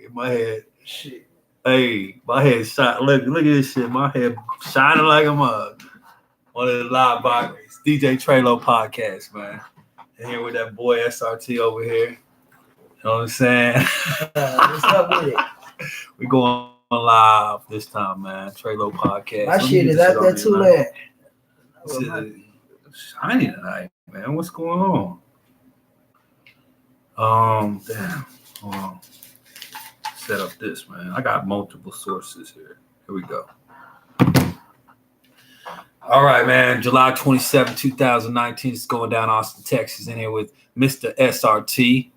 in my head. Shit. Hey, my head shot. Look at this shit. My head shining like a mug. One of the live bodies. DJ Treylow podcast, man. And here with that boy SRT over here. You know what I'm saying? What's up with it? We going live this time, man. Treylow podcast. My shit is out there too late. It's shiny tonight, man. What's going on? Damn. Hold on. Set up this, man. I got multiple sources here. Here we go. All right, man. July 27, 2019. It's going down Austin, Texas. In here with Mr. SRT,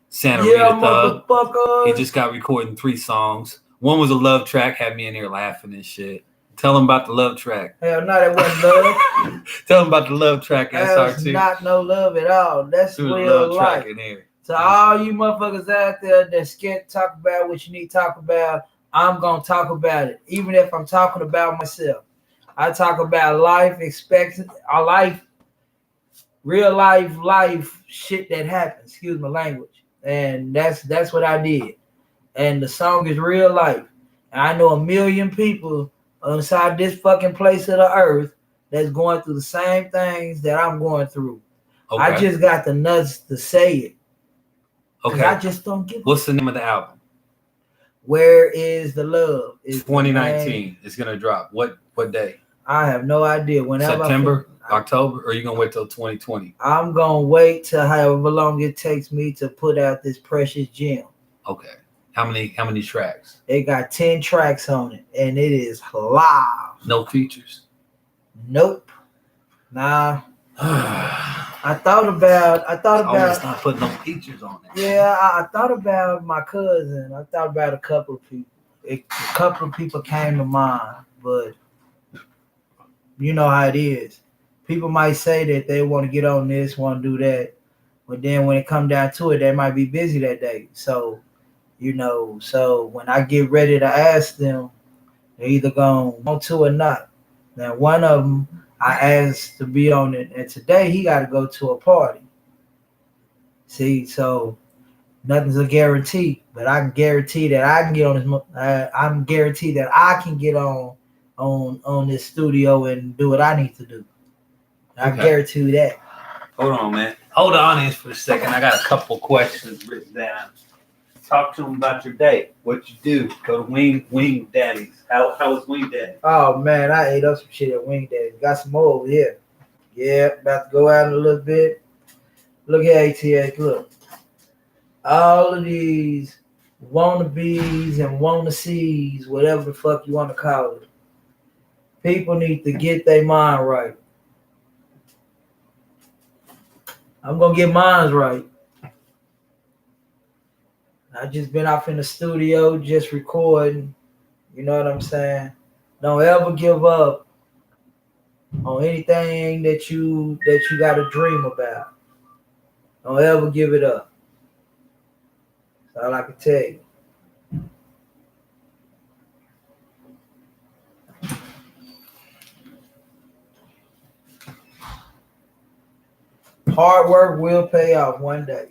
Santa Rita Thug. Motherfucker. He just got recording 3 songs. One was a love track, had me in here laughing and shit. Tell him about the love track. Hell no, that wasn't love. Tell him about the love track, That's SRT. not no love at all. That's There's real love life. track in here. To all you motherfuckers out there that scared to talk about what you need to talk about, I'm going to talk about it. Even if I'm talking about myself. I talk about life, real life shit that happens. Excuse my language. And that's what I did. And the song is real life. And I know 1 million people inside this fucking place of the earth that's going through the same things that I'm going through. Okay. I just got the nuts to say it. Okay. I just don't get it. What's the name of the album? Where is the Love? It's 2019. It's gonna drop. What day? I have no idea. Whenever September, October, or are you gonna wait till 2020? I'm gonna wait till however long it takes me to put out this precious gem. Okay. How many tracks? It got 10 tracks on it, and it is live. No features? Nope. Nah. I thought about stop putting no features on it. Yeah, I thought about my cousin. I thought about a couple of people. A couple of people came to mind, but you know how it is. People might say that they want to get on this, want to do that, but then when it come down to it, they might be busy that day. So, so when I get ready to ask them, they're either going to want to or not. Now, one of them, I asked to be on it, and today he got to go to a party. See, so nothing's a guarantee, but I can guarantee that I can get on this. I'm guaranteed that I can get on this studio and do what I need to do. I guarantee you that. Hold on, man. Hold on, audience, for a second. I got a couple questions written down. Talk to them about your day. What you do? Go to Wing Daddy's. How was Wing Daddy? Oh man, I ate up some shit at Wing Daddy. Got some more over here. Yeah, about to go out in a little bit. Look at ATX. Look, all of these wannabes and wanna-sees, whatever the fuck you want to call it. People need to get their mind right. I'm gonna get mine right. I just been off in the studio just recording. You know what I'm saying? Don't ever give up on anything that you got a dream about. Don't ever give it up. That's all I can tell you. Hard work will pay off one day.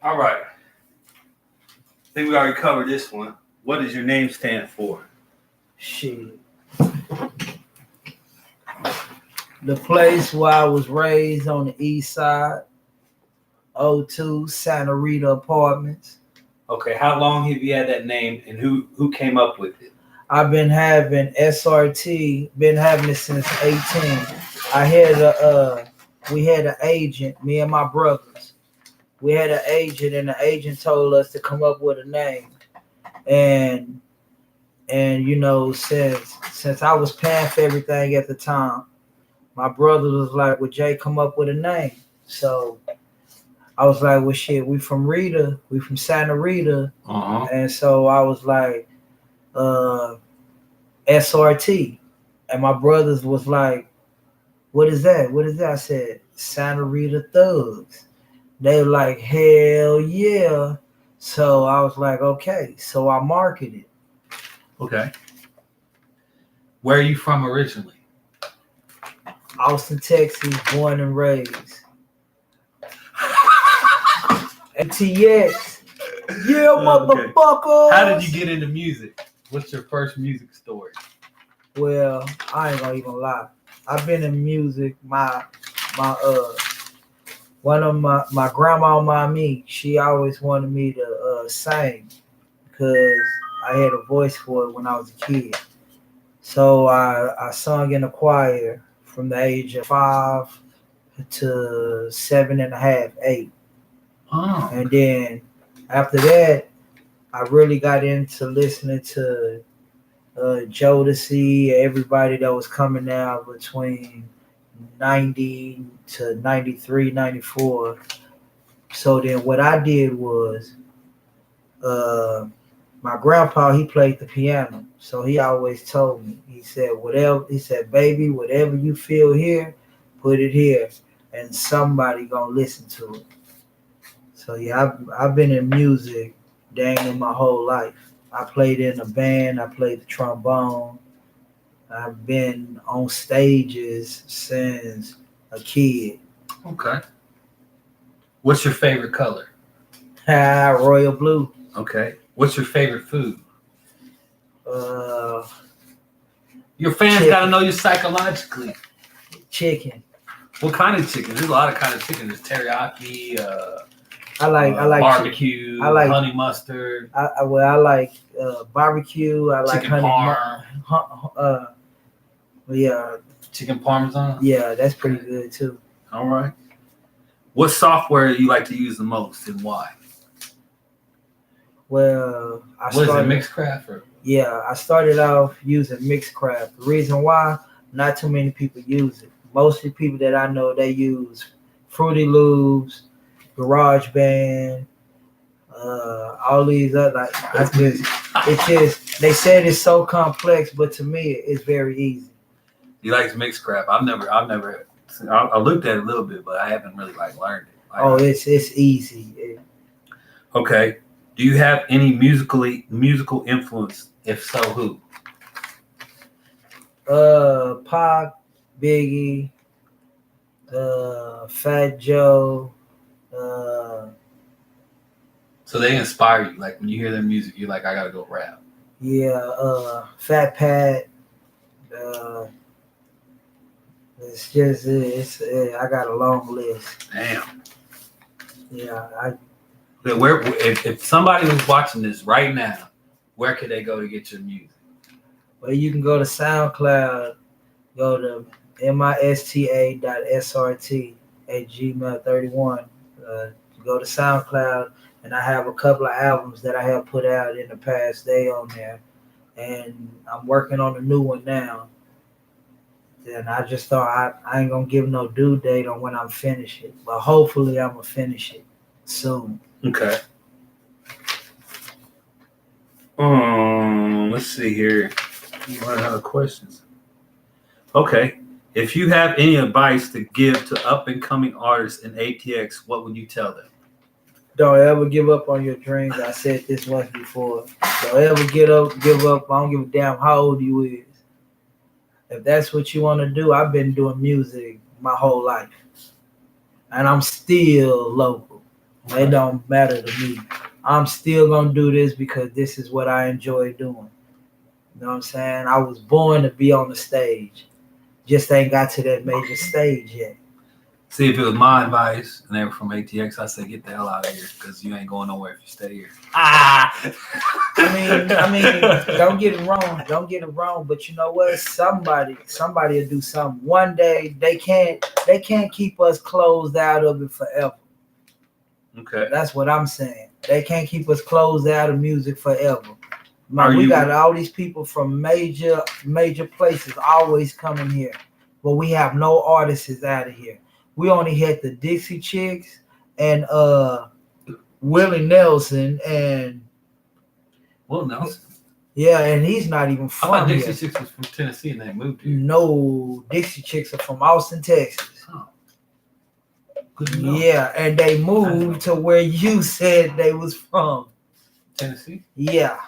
All right. I think we already covered this one. What does your name stand for? Shit. The place where I was raised on the east side, 02 Santa Rita Apartments. Okay, how long have you had that name, and who came up with it? I've been having SRT, been having it since 18. We had an agent, me and my brothers. We had an agent, and the agent told us to come up with a name. And since I was paying for everything at the time, my brother was like, well, Jay, come up with a name. So I was like, well, shit, we from Rita. We from Santa Rita. Uh-huh. And so I was like, SRT. And my brothers was like, what is that? What is that? I said, Santa Rita Thugs. They were like, hell yeah. So I was like, okay. So I marketed. Okay. Where are you from originally? Austin, Texas, born and raised. ATX. Yeah, motherfucker. How did you get into music? What's your first music story? Well, I ain't gonna even lie. I've been in music. One of my grandma, mommy, she always wanted me to sing because I had a voice for it when I was a kid. So I sung in a choir from the age of 5 to 7.5, 8. Oh. And then after that, I really got into listening to Jodeci, everybody that was coming out between 90 to 93, 94. So then what I did was, my grandpa, he played the piano. So he always told me, he said, baby, whatever you feel here, put it here. And somebody gonna listen to it. So yeah, I've been in music dang near my whole life. I played in a band, I played the trombone. I've been on stages since a kid. Okay. What's your favorite color? Royal blue. Okay. What's your favorite food? Your fans Chicken. gotta know you psychologically. Chicken. What kind of chicken? There's a lot of kind of chicken. There's teriyaki, I like barbecue, I like honey mustard. I like barbecue. I like chicken honey parm. Yeah. Chicken parmesan. Yeah, that's pretty good too. All right. What software do you like to use the most and why? Well, What is it, Mixcraft? Or? Yeah, I started off using Mixcraft. The reason why, not too many people use it. Mostly people that I know, they use Fruity Loops, GarageBand, all these other. They said it's so complex, but to me, it's very easy. He likes Mixcraft. I've never. I looked at it a little bit, but I haven't really learned it. It's easy. Okay. Do you have any musical influence? If so, who? Pac, Biggie, Fat Joe. So they inspire you. Like when you hear their music, you're like, I gotta go rap. Yeah, Fat Pat. It's just I got a long list. Damn. Yeah, Where if somebody was watching this right now, where could they go to get your music? Well, you can go to SoundCloud. Go to mista.srt@gmail31. Go to SoundCloud, and I have a couple of albums that I have put out in the past day on there, and I'm working on a new one now. And I just thought I ain't gonna give no due date on when I'm finished it, but hopefully I'm gonna finish it soon. Okay. Let's see here. Run out of questions. Okay. If you have any advice to give to up and coming artists in ATX, what would you tell them? Don't ever give up on your dreams. I said this once before. Don't ever give up. I don't give a damn how old you is. If that's what you want to do, I've been doing music my whole life. And I'm still local. It don't matter to me. I'm still going to do this because this is what I enjoy doing. You know what I'm saying? I was born to be on the stage. Just ain't got to that major stage yet. See, if it was my advice and they were from ATX, I'd say get the hell out of here because you ain't going nowhere if you stay here. I mean, don't get it wrong. But you know what? Somebody will do something. One day they can't keep us closed out of it forever. Okay. That's what I'm saying. They can't keep us closed out of music forever. We got all these people from major places always coming here, but we have no artists out of here. We only had the Dixie Chicks and Willie Nelson and Will Nelson. Yeah, and he's not even from I thought here. Dixie Chicks was from Tennessee and they moved here. No, Dixie Chicks are from Austin, Texas. Oh. Good to know. Yeah, and they moved to where you said they was from. Tennessee? Yeah.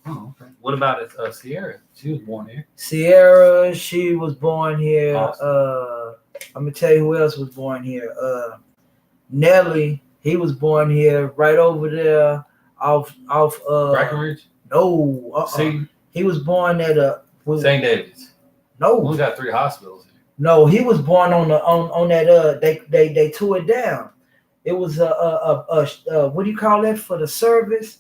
Oh, okay. What about Sierra? She was born here. Sierra, she was born here. Awesome. I'm gonna tell you who else was born here. Nelly, he was born here right over there off Breckenridge? No, See? He was born at St. David's. No. We got 3 hospitals here. No, he was born on that they tore it down. It was what do you call that for the service?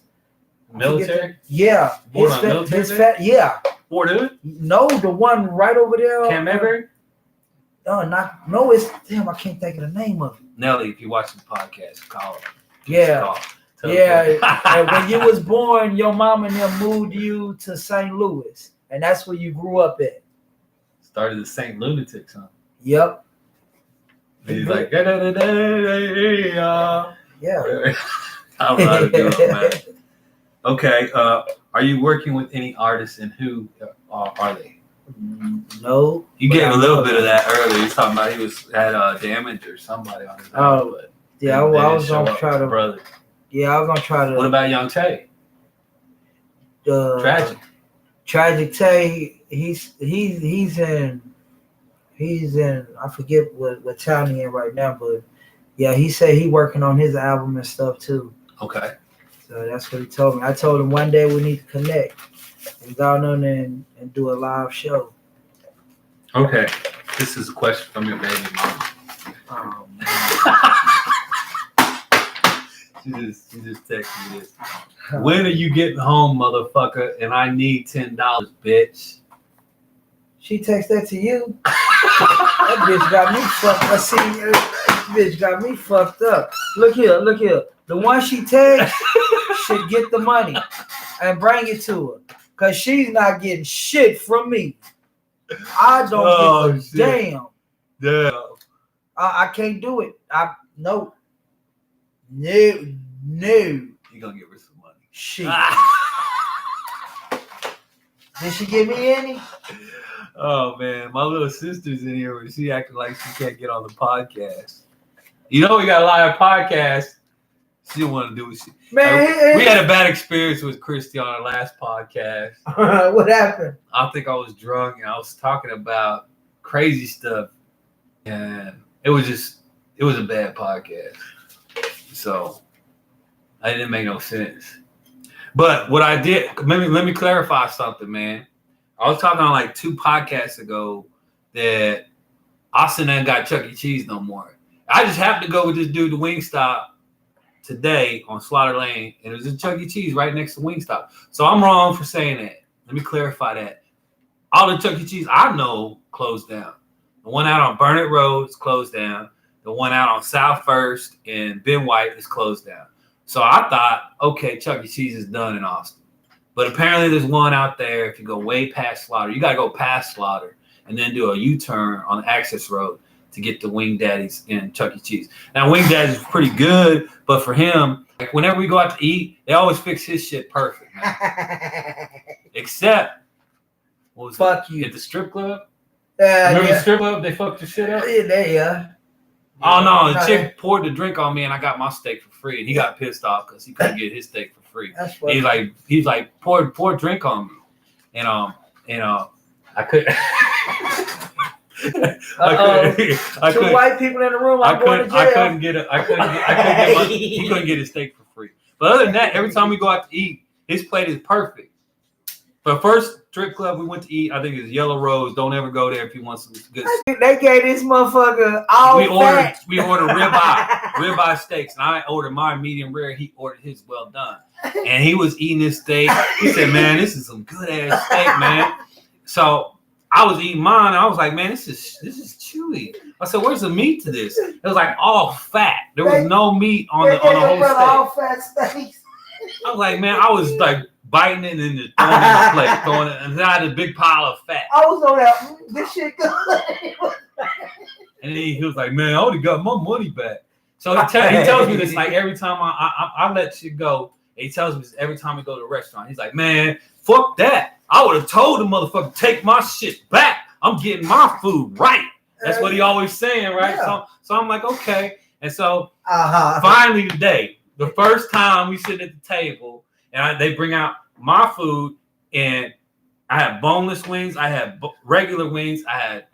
Military? Yeah. Born on military? Yeah. Fort Hood? No, the one right over there. Camp Mayberry? It's damn, I can't think of the name of it. Nelly, if you watch the podcast, call him. Yeah. And when you was born, your mom and them moved you to St. Louis. And that's where you grew up at. Started the St. Lunatics, huh? Yep. He's like, yeah. I'm not a good man. Okay. Are you working with any artists, and who are they? No. You gave a little bit of that earlier. He was talking about he had damage or somebody on his album. Yeah, I was gonna try to. Brother. Yeah, I was gonna try to. What about Young Tay? Tragic Tay. He's in. I forget what town he in right now, but yeah, he said he working on his album and stuff too. Okay. So that's what he told me. I told him one day we need to connect and go on and do a live show. Okay. This is a question from your baby mama. Oh, man. She just texted me this. When are you getting home, motherfucker? And I need $10, bitch. She texted that to you? That bitch got me fucked up. See, that bitch got me fucked up. Look here. The one she texted should get the money and bring it to her. Because she's not getting shit from me. I don't give a damn. Yeah. I can't do it. No. You gonna give her some money. Shit. Did she give me any? Oh man, my little sister's in here, but she acting like she can't get on the podcast. You know we got a lot of podcasts. She didn't want to do it. Man, we had a bad experience with Christy on our last podcast. What happened? I think I was drunk and I was talking about crazy stuff, and it was a bad podcast. So it didn't make no sense. But what I did, let me clarify something, man. I was talking on like 2 podcasts ago that Austin ain't got Chuck E. Cheese no more. I just happened to go with this dude to Wingstop today on Slaughter Lane, and there's a Chuck E. Cheese right next to Wingstop. So I'm wrong for saying that. Let me clarify that. All the Chuck E. Cheese I know closed down. The one out on Burnett Road is closed down. The one out on South First and Ben White is closed down. So I thought, okay, Chuck E. Cheese is done in Austin. But apparently there's one out there. If you go way past Slaughter, you got to go past Slaughter and then do a U-turn on the access road to get to Wing Daddy's in Chuck E. Cheese. Now, Wing Daddy's is pretty good, but for him, like whenever we go out to eat, they always fix his shit perfect, man. Except, what was Fuck it? you. At the strip club? Remember the strip club? They fucked your shit up? Yeah. Oh, no. The chick poured the drink on me, and I got my steak for free. And he got pissed off because he couldn't get his steak for free. That's funny. He's like, pour drink on me. And I couldn't. Two white people in the room. I'm going to jail. He couldn't get his steak for free. But other than that, every time we go out to eat, his plate is perfect. For the first strip club we went to eat, I think it was Yellow Rose. Don't ever go there if you want some good. They gave this motherfucker all fat. We ordered ribeye steaks, and I ordered mine medium rare. He ordered his well done, and he was eating his steak. He said, "Man, this is some good ass steak, man." So I was eating mine, and I was like, "Man, this is chewy." I said, "Where's the meat to this?" It was like all fat. There was no meat on the whole steak. All fat steaks. I was like, man, I was like biting it and just throwing it in the plate, throwing it, and then I had a big pile of fat. I was on that. This shit good. And then he was like, man, I already got my money back. So he tells me this like every time I let shit go. He tells me this every time we go to a restaurant. He's like, man, fuck that. I would have told the motherfucker, take my shit back. I'm getting my food right. That's what he always saying, right? Yeah. So I'm like, okay. And so finally today, the first time we sit at the table and they bring out my food, and I had boneless wings, I had regular wings, I had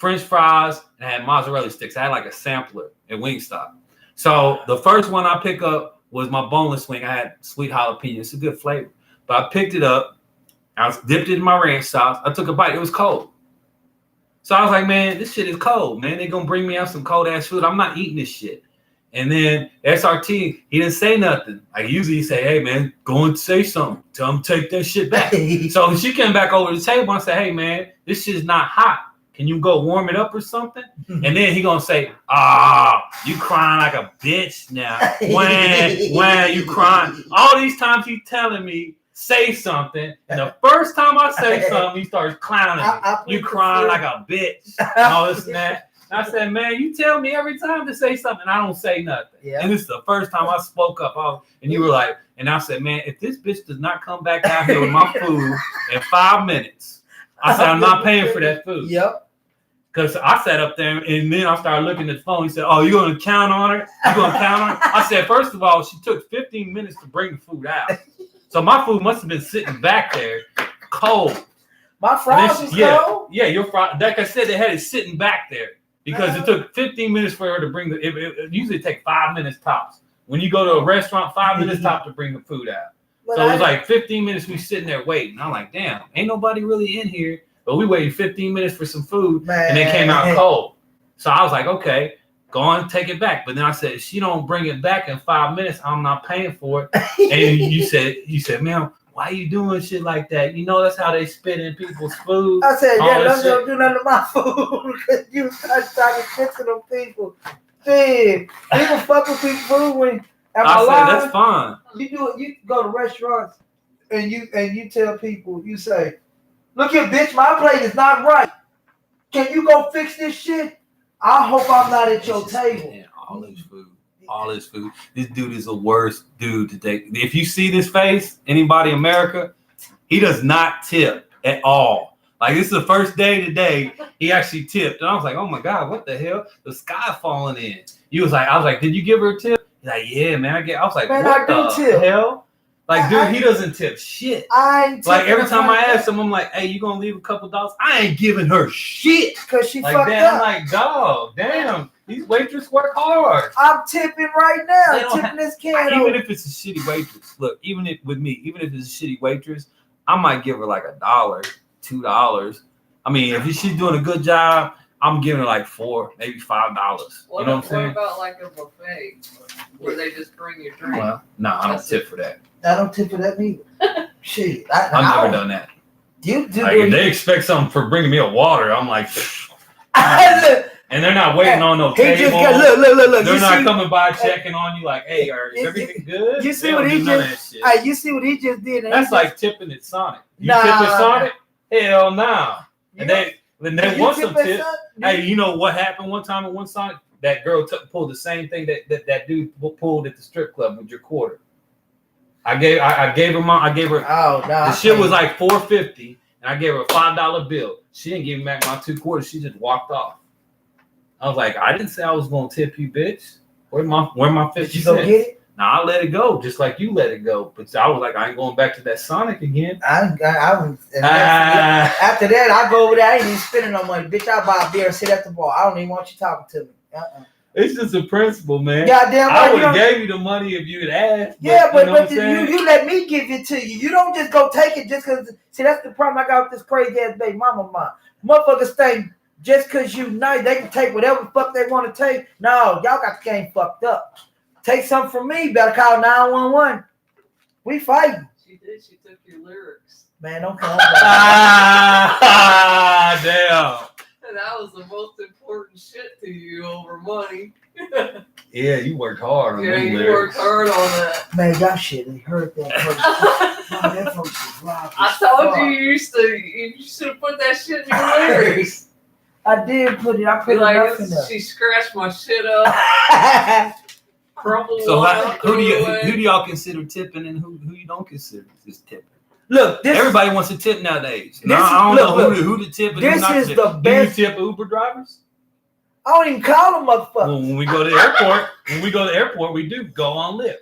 French fries, and I had mozzarella sticks. I had like a sampler at Wingstop. So the first one I picked up was my boneless wing. I had sweet jalapeno. It's a good flavor. But I picked it up. I dipped it in my ranch sauce. I took a bite. It was cold. So I was like, man, this shit is cold, man. They're going to bring me out some cold-ass food. I'm not eating this shit. And then SRT, he didn't say nothing. Like usually he say, hey, man, go and say something. Tell him to take that shit back. So she came back over the table and said, hey, man, this shit's not hot. Can you go warm it up or something? And then he gonna say, you crying like a bitch now. When you crying. All these times he's telling me, say something. And the first time I say something, he starts clowning me. You crying like a bitch. And all this and that. And I said, man, you tell me every time to say something, I don't say nothing. Yeah. And this is the first time I spoke up. And you were like, and I said, man, if this bitch does not come back out here with my food in 5 minutes, I said, I'm not paying for that food. Yep. Because I sat up there and then I started looking at the phone. He said, oh, you going to count on her? You going to count on her? I said, first of all, she took 15 minutes to bring the food out. So my food must have been sitting back there cold. My fries was cold? Yeah, your fries. Like I said, they had it sitting back there because it took 15 minutes for her to bring it usually take 5 minutes tops. When you go to a restaurant, 5 minutes tops to bring the food out. But so it was like 15 minutes we sitting there waiting. I'm like, damn, ain't nobody really in here. But we waited 15 minutes for some food, and it came out cold. So I was like, okay, go on, take it back. But then I said, if she don't bring it back in 5 minutes, I'm not paying for it. And you said, man, why are you doing shit like that? You know that's how they spit in people's food. I said, yeah, don't do nothing to my food because you start talking shit to them people. Shit, people fuck with people's food when. I said that's fine. You go to restaurants and you tell people, you say, look here, bitch, my plate is not right. Can you go fix this shit? I hope I'm not at your table. Man, all his food. This dude is the worst dude to take. If you see this face, anybody in America, he does not tip at all. Like this is the first day today he actually tipped. And I was like, oh my God, what the hell? The sky falling in. I was like, did you give her a tip? He's like, yeah, man, I was like, man, what the hell? Like, dude, he doesn't tip shit. Like, every time I ask him, I'm like, hey, you gonna leave a couple dollars? I ain't giving her shit. Because she like, fucked damn, up. I'm like, dog, damn. These waitresses work hard. I'm tipping right now. Tipping this can. Even if it's a shitty waitress. Look, even if it's a shitty waitress, I might give her like $1, $2. I mean, if she's doing a good job, I'm giving her like $4, maybe $5. You know what I'm saying? What about like a buffet where they just bring you drink? Well, no, I don't tip for that. I don't tip for that neither. Shit, I've never done that. Like, if they expect something for bringing me a water, I'm like, and they're not waiting on no table. Look. They're not coming by checking on you like, hey, is everything good? You see what he just? You see what he just did? That's like tipping at Sonic. You tip at Sonic? Hell no. And they want some tip. Hey, you know what happened one time at one Sonic? That girl pulled the same thing that dude pulled at the strip club with your quarter. I gave her. Oh no! The shit was like $4.50, and I gave her a $5 bill. She didn't give me back my 2 quarters. She just walked off. I was like, I didn't say I was gonna tip you, bitch. Where my 50 cents? You go get it? Nah, I let it go, just like you let it go. But I was like, I ain't going back to that Sonic again. After that, I go over there. I ain't even spending no money, bitch. I buy a beer and sit at the bar. I don't even want you talking to me. It's just a principle, man. Goddamn right. I would have gave you the money if you had asked. Yeah, but you let me give it to you. You don't just go take it just because. See, that's the problem I got with this crazy ass baby mama of mine. Motherfuckers think just because you nice, they can take whatever the fuck they want to take. No, y'all got the game fucked up. Take something from me. Better call 911. We fighting. She did. She took your lyrics. Man, don't come. Damn. That was the most important shit to you over money. Yeah, you worked hard on that. Yeah, you worked hard on that. Man, y'all shit, they heard that. That folks is robbed. I told you you should have put that shit in your lyrics. I did put it. I put it like, in there. She scratched my shit up. Crumpled. So who do y'all consider tipping and who you don't consider is tipping? Look, everybody wants to tip nowadays. I don't know who to tip and who not to tip. The best. Do you tip Uber drivers? I don't even call them motherfuckers. Well, when we go to the airport, we do go on Lyft.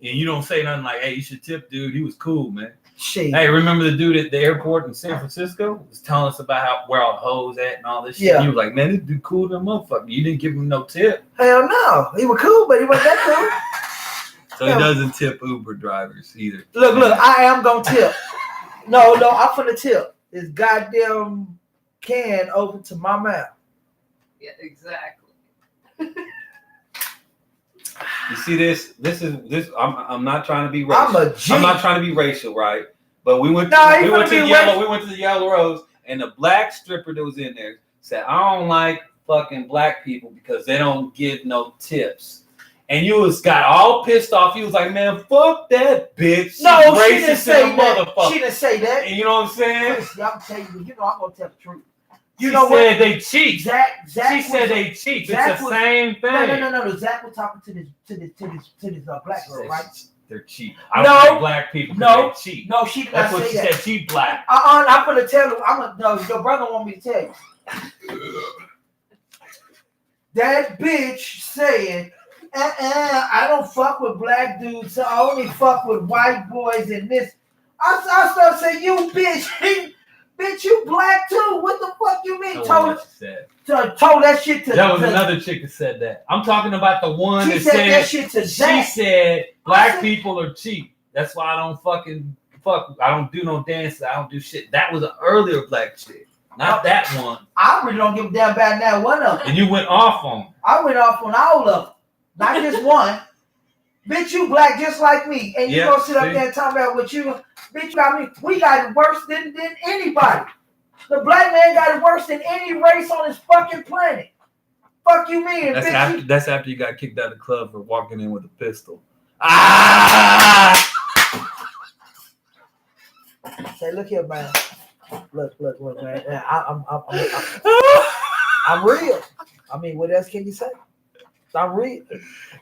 And you don't say nothing like, hey, you should tip, dude. He was cool, man. Shit. Hey, remember the dude at the airport in San Francisco was telling us about where all the hoes at and all this shit? Yeah. He was like, man, this dude cool than a motherfucker. You didn't give him no tip. Hell no. He was cool, but he wasn't that cool. So he doesn't tip Uber drivers either. Look, I am gonna tip. No, I'm finna tip. This goddamn can over to my mouth. Yeah, exactly. You see this? This. I'm not trying to be racial. I'm a G. I'm not trying to be racial, right? But we went to No, we went to the Yellow Rose, and the black stripper that was in there said, "I don't like fucking black people because they don't give no tips." And you got all pissed off. You was like, "Man, fuck that bitch." No, She's she didn't racist say and a that. motherfucker. She didn't say that. And you know what I'm saying? Chris, I'm telling you, I'm gonna tell the truth. You She know said what? they cheat. Zach She said they cheat. Zach It's the was- same thing. No. Zach was talking to this black She girl, said right? they're cheap. I No. don't like black people. No. They cheat. No, she did That's not what say she that. said. Cheap black. I'm gonna tell you. No, your brother want me to tell you. That bitch said, I don't fuck with black dudes. I only fuck with white boys and this. I started saying, you bitch, bitch, you black too. What the fuck you mean? Told that shit to. That was another chick that said that. I'm talking about the one She that said that shit to Zach. She said black people are cheap. That's why I don't fucking fuck. I don't do no dances. I don't do shit. That was an earlier black chick, not that one. I really don't give a damn about that one of them. And you went off on. I went off on all of them, not just one. Bitch, you black just like me, and you Yeah, gonna sit up see? there and talk about what you. Bitch, you got me. We got it worse than anybody. The black man got it worse than any race on this fucking planet. Fuck you mean? That's after you got kicked out of the club for walking in with a pistol. Ah! Say, look here, man. Look, man. I'm real. I mean, what else can you say? I'm real.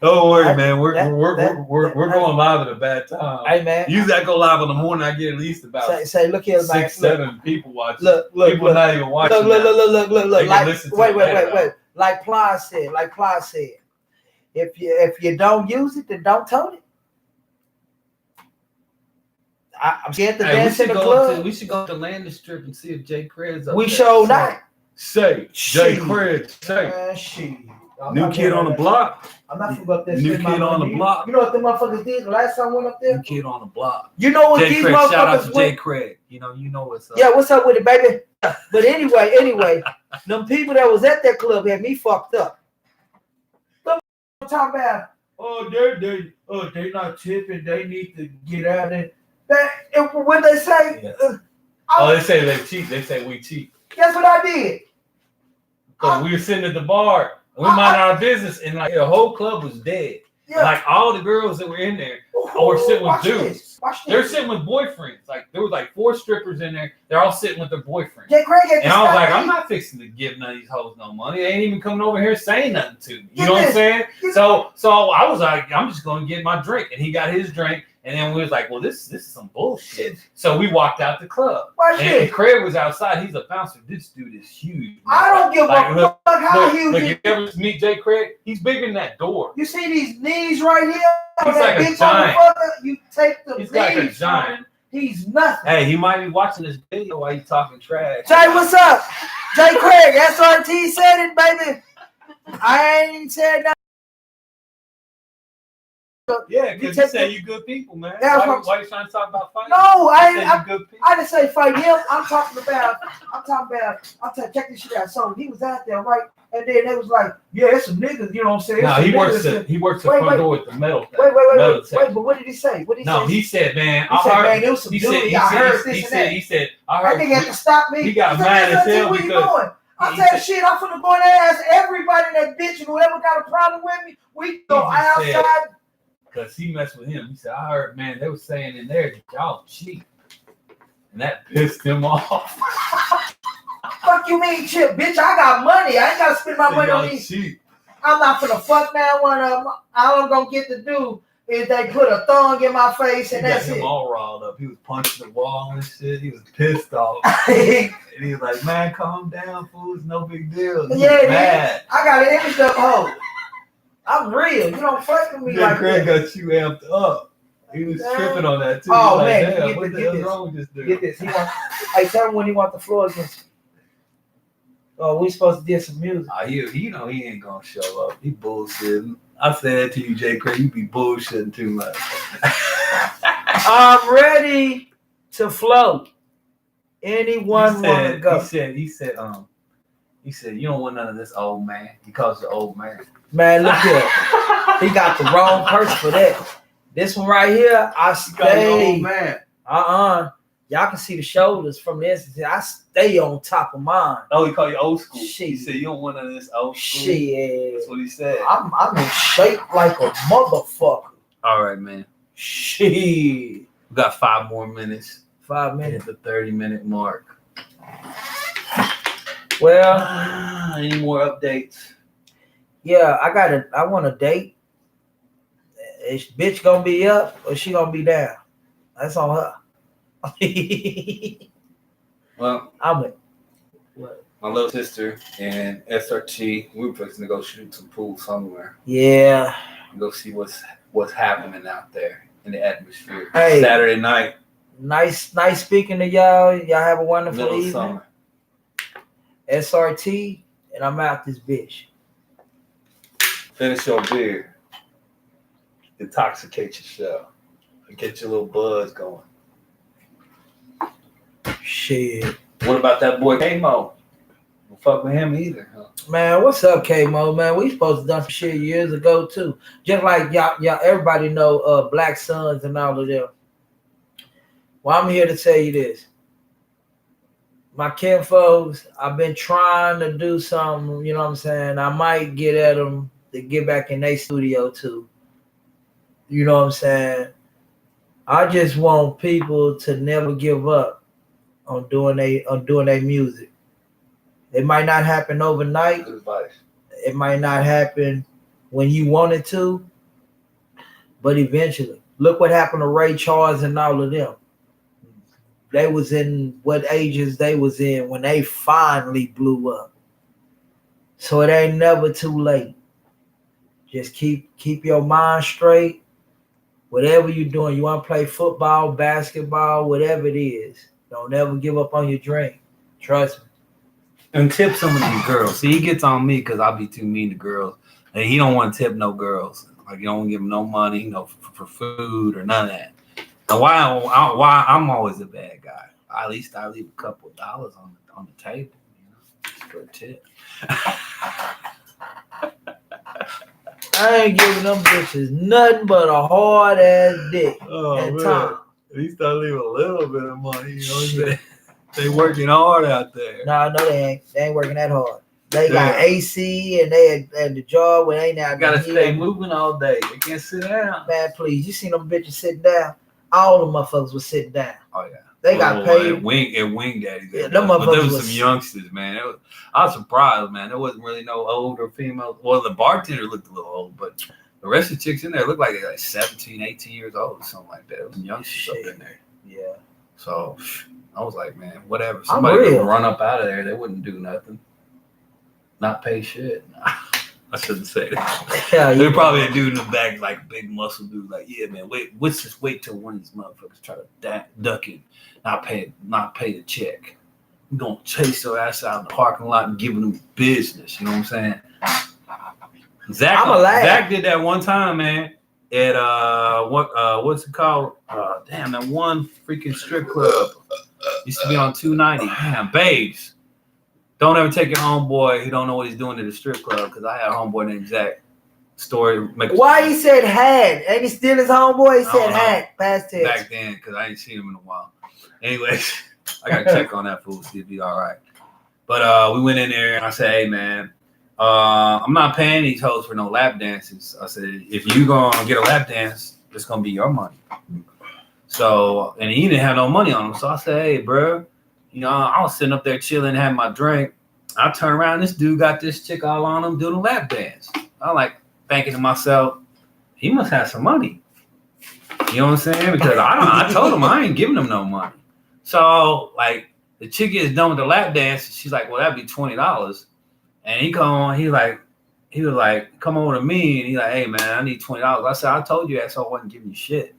Don't worry, man. We're going live at a bad time. Hey, man. Usually I go live in the morning. I get at least about say, look here, man. 6-7 people watching. Look. People not even watching. Look. Like, wait. Like Ply said. If you don't use it, then don't tote it. I'm scared to dance in the club. We should go to Landis Strip and see if Jay Craig's up We there. showed not. Say, Jay Craig. Say. Shit. New kid on the block. I'm not gonna go up there. New kid on the block. You know what the motherfuckers did the last time I went up there? New kid on the block. You know what Jay these Craig, motherfuckers shout out to Jay went? Craig. You know what's up. Yeah, what's up with it, baby? But anyway, them people that was at that club had me fucked up. Them talking about, they not tipping. They need to get out of that. When they say, Yeah. They say they cheat. They say we cheat. Guess what I did? Because we were sitting at the bar, and we minding our business, and like the whole club was dead. Yeah. Like all the girls that were in there were sitting with dudes. Watch They're this. sitting with boyfriends. Like there was like 4 strippers in there. They're all sitting with their boyfriends. Jay Craig had to And I was stop like, me. I'm not fixing to give none of these hoes no money. They ain't even coming over here saying nothing to me. You Get know what I'm this. saying? Get So I was like, I'm just gonna get my drink. And he got his drink. And then we was like, well, this is some bullshit. So we walked out the club. Watch And this. Craig was outside. He's a bouncer. This dude is huge. Man. I don't give Like, a look, fuck how huge Look, he you ever meet Jay Craig? He's bigger than that door. You see these knees right here? He's That like a big giant. motherfucker, you take the He's knees like a from giant. him, he's nothing. Hey, he might be watching this video while he's talking trash. Jay, what's up? Jay Craig, SRT said it, baby. I ain't said nothing. Yeah, You because take you say you good people, man. That's Why what- you trying to talk about fighting? No, You say I you good people. didn't say fight him. I'm talking about, check this shit out. So he was out there, right? And then they was like, yeah, it's some niggas, you know what I'm saying? No, It's he some works niggas. the Wait, front door with the metal thing. Wait, but what did he say? What did he No, say? he said, man, He said, man, there was some duty. I heard this and that. He said, I That heard. nigga had to stop me. He got said, mad as hell where you because going? I he said, said- shit, I'm finna go in there and ask everybody in that bitch and whoever got a problem with me, we go He just said- outside. Because he messed with him. He said, I heard, man, they were saying in there that y'all cheap. And that pissed him off. Fuck you mean, Chip? Bitch, I got money. I ain't gotta spend my money on Y'all these. cheap. I'm not finna fuck now one of them. All I'm gonna get to do is they put a thong in my face He and got that's him it. all riled up. He was punching the wall and shit. He was pissed off. And he was like, man, calm down, fool. It's no big deal. He was Yeah, mad. I got an image up hoe. I'm real. You don't fuck with me Jay like Craig that. got you amped up. He was tripping on that too. Oh, He was man, damn, get what this, the get hell's this. wrong with this dude? Get this. He wants. Hey, tell him when he wants the floor against. Oh, we supposed to get some music. He know he ain't gonna show up. He bullshitting. I said that to you, J. Craig. You be bullshitting too much. I'm ready to float. Anyone want to go? He said, you don't want none of this old man. He calls you old man. Man, look here. He got the wrong person for that. This one right here, I stay. Old man. Y'all can see the shoulders from this. I stay on top of mine. Oh, he called you old school. Shit. He said you don't want none of this old school. Shit. That's what he said. I'm in shape like a motherfucker. All right, man. Shit. We got 5 more minutes. 5 Hit minutes. the 30-minute mark. Well, any more updates? yeah, I want a date. Is bitch gonna be up or she gonna be down? That's on her. Well, I'm with. What? my little sister and SRT, we were fixing to go shoot some pool somewhere. Yeah. Go see what's happening out there in the atmosphere. Hey. Saturday night. Nice speaking to y'all. Y'all have a wonderful Middle evening. summer. SRT, and I'm out this bitch. Finish your beer. Intoxicate yourself. And get your little buzz going. Shit. What about that boy K-Mo? Don't fuck with him either, huh? Man, what's up, K-Mo, man? We supposed to done some shit years ago, too. Just like y'all everybody know Black Suns and all of them. Well, I'm here to tell you this. My kinfolks, I've been trying to do something, you know what I'm saying? I might get at them to get back in their studio, too. You know what I'm saying? I just want people to never give up on doing their music. It might not happen overnight. Good advice. It might not happen when you want it to, but eventually. Look what happened to Ray Charles and all of them. They was in what ages they was in when they finally blew up. So it ain't never too late. Just keep your mind straight. Whatever you're doing, you want to play football, basketball, whatever it is. Don't ever give up on your dream. Trust me. And tip some of these girls. See, he gets on me because I'll be too mean to girls. And he don't want to tip no girls. Like, you don't give them no money, for food or none of that. And why I'm always a bad guy. At least I leave a couple of dollars on the table, for a tip. I ain't giving them bitches nothing but a hard ass dick and time. At least I leave a little bit of money. You know what I'm saying? They working hard out there. No, they ain't. They ain't working that hard. They got AC and they at the job where they now gotta stay moving all day. They can't sit down. Man, please, you seen them bitches sitting down? All them motherfuckers was sitting down. Oh yeah. They got paid. At Wing Daddy. Yeah, them motherfuckers. But there was some youngsters, man. I was surprised, man. There wasn't really no older females. Well, the bartender looked a little old, but the rest of the chicks in there looked like they're like 17, 18 years old or something like that. There was some youngsters up in there. Yeah. So I was like, man, whatever. Somebody would run up out of there. They wouldn't do nothing. Not pay shit. I shouldn't say that. Yeah, they're probably a dude in the back, like a big muscle dude, like, yeah, man, let's just wait till one of these motherfuckers try to duck it, not pay the check. We're gonna chase their ass out in the parking lot and give them business. You know what I'm saying? Zach did that one time, man. At what's it called? That one freaking strip club. Used to be on 290. Damn, Babes. Don't ever take your homeboy who don't know what he's doing to the strip club, because I had a homeboy named Zach. Why he said had? Ain't he still his homeboy? He said had. Past tense. Back then, because I ain't seen him in a while. Anyways, I got to check on that fool, see if he's all right. But we went in there, and I said, hey, man, I'm not paying these hoes for no lap dances. I said, if you going to get a lap dance, it's going to be your money. So, and he didn't have no money on him. So I said, hey, bro. I was sitting up there chilling, having my drink. I turn around, this dude got this chick all on him doing a lap dance. I'm like thinking to myself, he must have some money. You know what I'm saying? Because I told him I ain't giving him no money. So like the chick gets done with the lap dance, she's like, well, that'd be $20. And he was like, come over to me, and he's like, hey man, I need $20. I said, I told you that, so I wasn't giving you shit.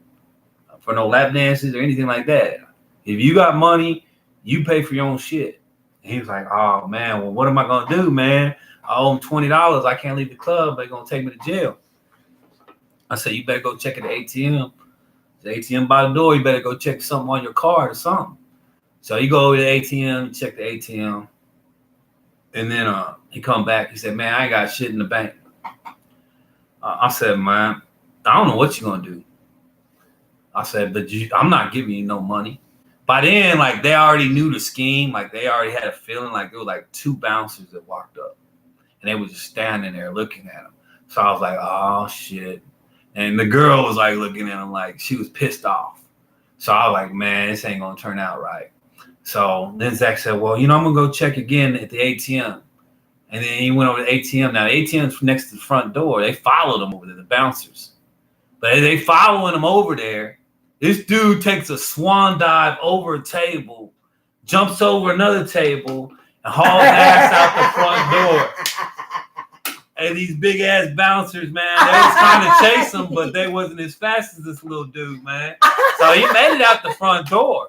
for no lap dances or anything like that. If you got money, you pay for your own shit. And he was like, oh man, well, what am I gonna do, man? I owe him $20. I can't leave the club. They're gonna take me to jail. I said, you better go check at the ATM. The ATM by the door. You better go check something on your card or something. So you go over to the ATM, check the ATM, and then he come back. He said, man, I ain't got shit in the bank. I said, man, I don't know what you're gonna do. I said, but I'm not giving you no money. By then, like, they already knew the scheme. Like, they already had a feeling. Like, there were like 2 bouncers that walked up, and they were just standing there looking at him. So I was like, oh shit. And the girl was like looking at him like she was pissed off. So I was like, man, this ain't gonna turn out right. So then Zach said, well, I'm gonna go check again at the ATM. And then he went over to the ATM. Now the ATM's next to the front door. They followed him over there, the bouncers. But they following him over there. This dude takes a swan dive over a table, jumps over another table, and hauls ass out the front door. And these big ass bouncers, man, they was trying to chase him, but they wasn't as fast as this little dude, man. So he made it out the front door.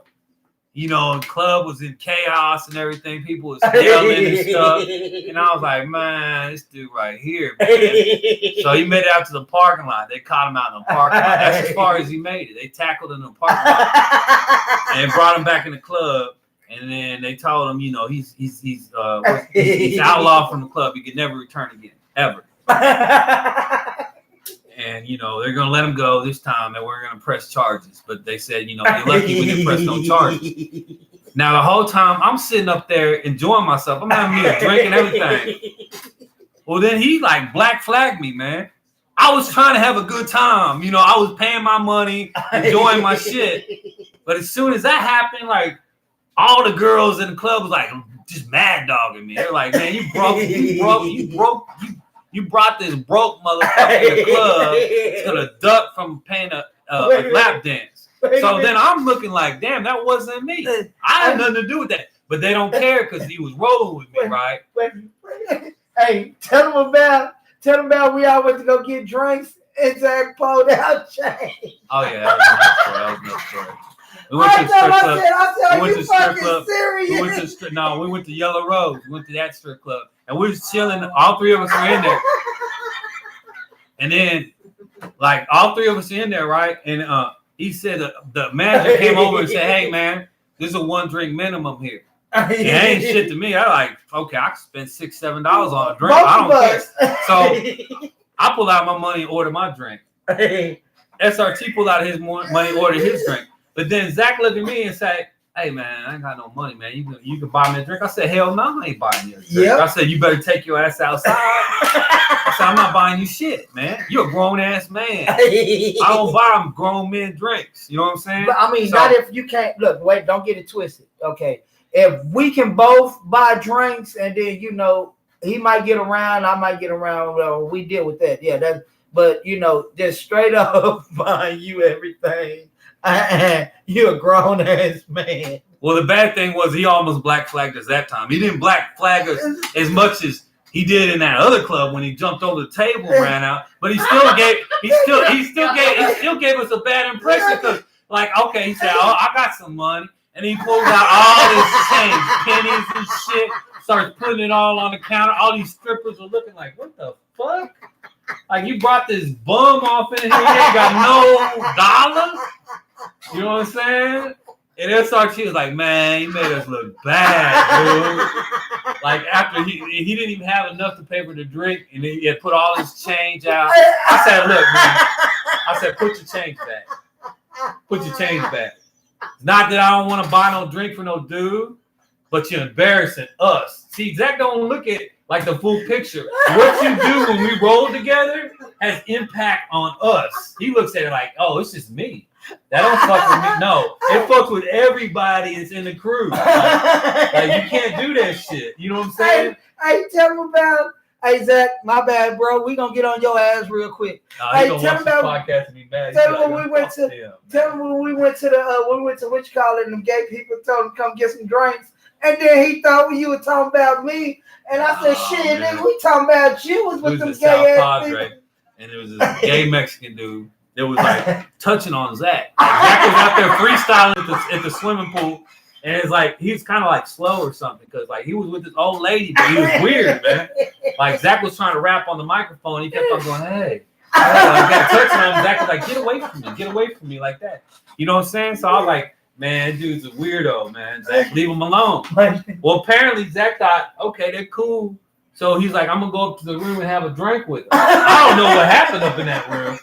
The club was in chaos and everything. People was yelling and stuff. And I was like, man, this dude right here, man. So he made it out to the parking lot. They caught him out in the parking lot. That's as far as he made it. They tackled him in the parking lot and brought him back in the club. And then they told him, he's outlawed from the club. He could never return again, ever. And, they're going to let him go this time and we're going to press charges. But they said, you're lucky we didn't press no charges. Now, the whole time I'm sitting up there enjoying myself. I'm having me a drink and everything. Well, then he like black flagged me, man. I was trying to have a good time. I was paying my money, enjoying my shit. But as soon as that happened, like all the girls in the club was like just mad dogging me. They're like, man, you brought this broke motherfucker to the club to the duck from paying a lap dance. So then I'm looking like, damn, that wasn't me. I had nothing to do with that. But they don't care because he was rolling with me, right? Hey, tell them about we all went to go get drinks and Zach pulled out change. Oh yeah, that was another story. We went to the strip club. We went to Yellow Rose. We went to that strip club. And we was chilling. All 3 of us were in there. And then, like, all 3 of us in there, right? And he said the manager came over and said, hey, man, this is a 1 drink minimum here. It ain't shit to me. I like, okay, I can spend $6, $7 on a drink. I don't care. So I pulled out my money and ordered my drink. SRT pulled out his money and ordered his drink. But then Zach looked at me and said, hey, man, I ain't got no money, man. You can buy me a drink. I said, hell no, I ain't buying you a drink. Yep. I said, you better take your ass outside. I said, I'm not buying you shit, man. You're a grown-ass man. I don't buy grown men drinks. You know what I'm saying? But, I mean, not if you can't. Look, wait, don't get it twisted. Okay. If we can both buy drinks and then, he might get around, I might get around, well, we deal with that. Yeah, but, just straight up buying you everything. You're a grown ass man. Well, the bad thing was he almost black flagged us that time. He didn't black flag us as much as he did in that other club when he jumped over the table and ran out. But he still gave us a bad impression because, like, okay, he said, "Oh, I got some money," and he pulls out all this change, pennies and shit, starts putting it all on the counter. All these strippers are looking like, "What the fuck?" Like, you brought this bum off in here, you ain't got no dollars. You know what I'm saying? And SRT was like, man, he made us look bad, dude. Like, after he didn't even have enough to pay for the drink, and then he had put all his change out. I said, look, man. I said, put your change back. Put your change back. It's not that I don't want to buy no drink for no dude, but you're embarrassing us. See, Zach don't look at like the full picture. What you do when we roll together has impact on us. He looks at it like, oh, it's just me. That don't fuck with me. No, it fucks with everybody that's in the crew. Like you can't do that shit. You know what I'm saying? Hey, tell him about. Hey Zach, my bad, bro. We gonna get on your ass real quick. Hey, tell him about podcast and be mad. Tell him when we went to. Tell him when we went to what you call it? And them gay people told him to come get some drinks, and then he thought you were talking about me, and I said, "Shit, nigga, we talking about you." Was with them gay ass people. And there was this gay Mexican dude. It was like touching on Zach. Zach was out there freestyling at the swimming pool. And it's like, he's kind of like slow or something. Because like he was with this old lady, but he was weird, man. Like Zach was trying to rap on the microphone. He kept on going, hey. Like got touching on him. Zach was like, get away from me like that. You know what I'm saying? So I was like, man, dude's a weirdo, man. Zach, leave him alone. Well, apparently Zach thought, okay, they're cool. So he's like, I'm going to go up to the room and have a drink with him. I don't know what happened up in that room.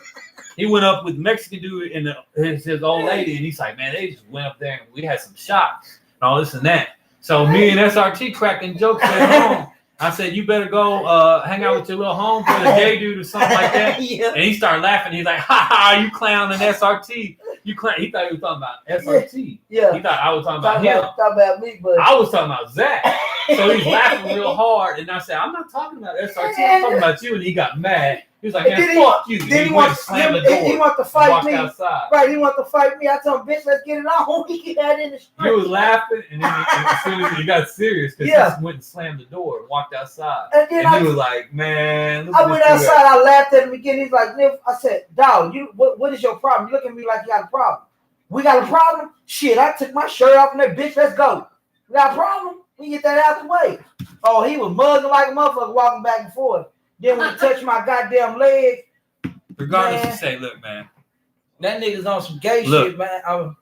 He went up with the Mexican dude and his old lady, and he's like, man, they just went up there and we had some shots and all this and that. So me and SRT cracking jokes at home. I said, you better go hang out with your little homeboy, a gay dude or something like that. Yeah. And he started laughing. He's like, ha ha, you clowning SRT. You clown. He thought he was talking about SRT. Yeah. He thought I was talking about him. Talking about me, but I was talking about Zach. So he's laughing real hard. And I said, I'm not talking about SRT. I'm talking about you. And he got mad. He was like, man, fuck you. Then he went to slam the door. He want to fight me. Outside. Right, he want to fight me. I told him, bitch, let's get it on. We get that in the street. He was laughing, and then as soon as he got serious, because he just went and slammed the door and walked outside. And he was like, man. I went outside. I laughed at him again. He's like, Niff. I said, dog, what is your problem? You look at me like you got a problem. We got a problem? Shit, I took my shirt off and that bitch, let's go. We got a problem? We get that out the way. Oh, he was mugging like a motherfucker walking back and forth. Then when he touched my goddamn leg. Regardless, man, you say, look, man. That nigga's on some gay shit, man.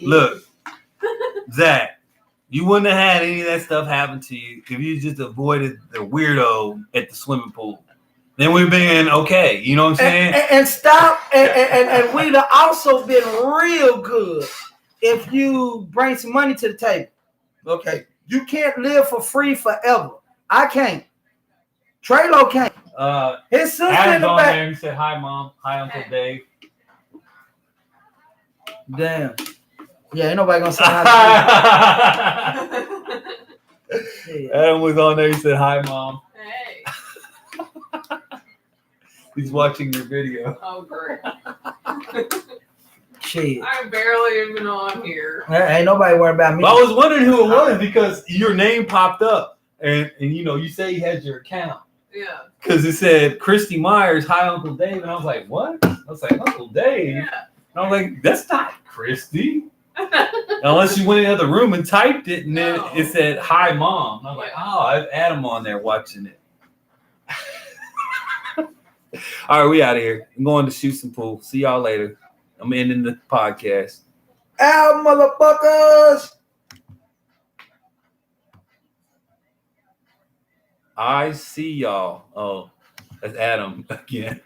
Look, Zach, you wouldn't have had any of that stuff happen to you if you just avoided the weirdo at the swimming pool. Then we've been okay. You know what I'm saying? And stop. And we'd have also been real good if you bring some money to the table. Okay. You can't live for free forever. I can't. Treylow can't. His sister in the back. There, he said, hi, Mom. Hi, Uncle Dave. Damn. Yeah, ain't nobody gonna say hi to me. Adam was on there. He said, hi, Mom. Hey. He's watching your video. Oh, great. Shit. I'm barely even on here. Ain't nobody worried about me. But I was wondering who it was because your name popped up. And you say you had your account. Yeah. Because it said Christy Myers, hi, Uncle Dave. And I was like, what? I was like, Uncle Dave? Yeah. And I was like, that's not Christy. Unless you went in the other room and typed it, and then it said, hi, Mom. And I was like, oh, I have Adam on there watching it. All right, we out of here. I'm going to shoot some pool. See y'all later. I'm ending the podcast. Out, motherfuckers! I see y'all. Oh, that's Adam again.